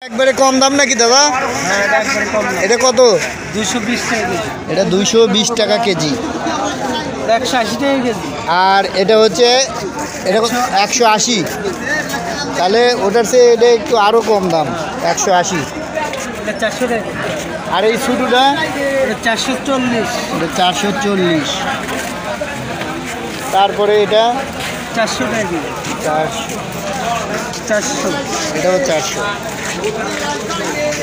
একবারে কম দাম নাকি দাদা? এটা কত? 220 টাকা কেজি। এটা 220 টাকা কেজি। 180 টাকা কেজি। আর এটা হচ্ছে এটা 180। তাহলে ওটার চেয়ে এটা একটু আরও কম দাম, 180। এটা 400 টাকা। আর এই ছোটোটা? এটা 440। এটা 440। তারপরে এটা 400 টাকা কেজি। 400। এটাও 400।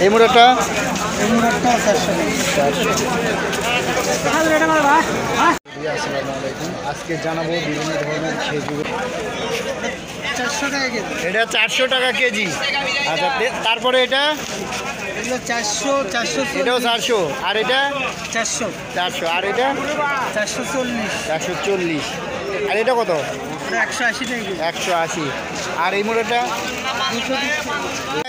এই মোড়াটা? এই মুড়াটা 400 টাকা। 400। আসসালামু আলাইকুম। আজকে জানাবো বিভিন্ন ধরনের খেজুর। 400 টাকা কেজি। এটা 400 টাকা কেজি। আচ্ছা, তারপরে এটা? এগুলো 400, 400। এটাও 400। আর এটা? 400। 400। আর এটা? 440। 440। আর এটা কত? এটা 180 টাকা কেজি। 180। আর এই মোড়াটা?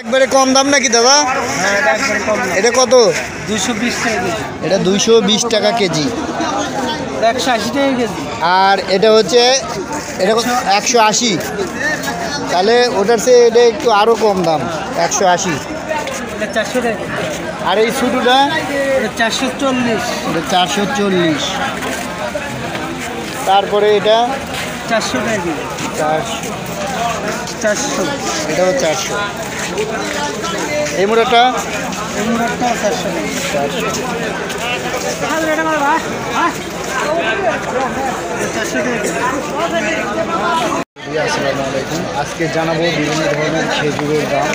একবারে কম দাম নাকি দাদা? হ্যাঁ, এটা একবারে কম না। এটা কত? 220 টাকা কেজি। এটা 220 টাকা কেজি। এটা 180 টাকা কেজি। আর এটা হচ্ছে এটা 180। তাহলে ওটার চেয়ে এটা একটু আরও কম দাম, 180। এটা 400 টাকা। আর এই ছোটোটা? এটা 440। এটা 440। তারপরে এটা? 400 টাকা কেজি। 400। 400। এটাও 400। এই মোড়াটা? এই মুড়াটা 400 টাকা। 400। 400 টাকা কেজি। আসসালামু আলাইকুম। আজকে জানাবো বিভিন্ন ধরনের খেজুরের দাম।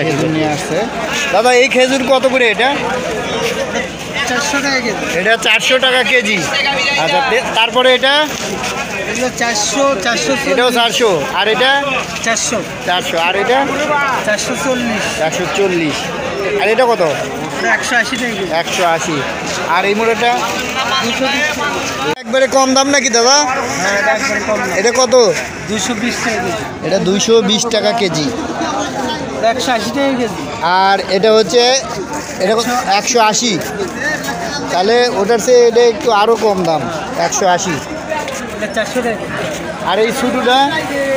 খেজুর নিয়ে আসছে দাদা। এই খেজুর কত করে এটা? 400 টাকা কেজি। এটা 400 টাকা কেজি। আচ্ছা, তারপরে এটা? এগুলো 400, 400। এটাও 400। আর এটা? 400। 400। আর এটা? 440। 440। আর এটা কত? এটা 180 টাকা কেজি। 180। আর এই মোড়াটা? 220। একবারে কম দাম নাকি দাদা? হ্যাঁ, এটা একবারে কম না। এটা কত? 220 টাকা কেজি। এটা 220 টাকা কেজি। এটা 180 টাকা কেজি। আর এটা হচ্ছে এটা 180। তাহলে ওটার চেয়ে এটা একটু আরও কম দাম, 180। এটা 400 টাকা। আর এই ছোটোটা?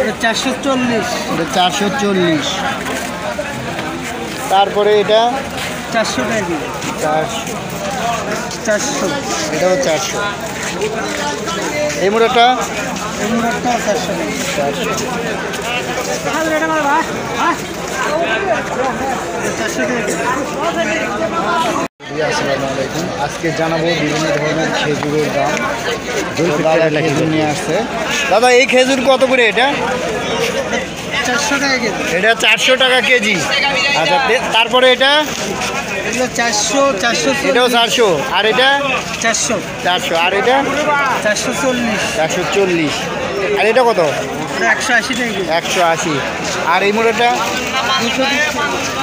এটা 440। এটা 440। তারপরে এটা? 400 টাকা কেজি। 400। 400। এটাও 400। এই মোড়াটা? এই মুড়াটা 400 টাকা। 400। 400 টাকা কেজি। আসসালামু আলাইকুম। আজকে জানাবো বিভিন্ন ধরনের খেজুরের দাম। খেজুর নিয়ে আসছে দাদা। এই খেজুর কত করে এটা? 400 টাকা কেজি। এটা 400 টাকা কেজি। আচ্ছা, তারপরে এটা? এগুলো 400, 400। এটাও 400। আর এটা? 400। 400। আর এটা? 440। 440। আর এটা কত? এটা 180 টাকা কেজি। 180। আর এই মোড়াটা? 220।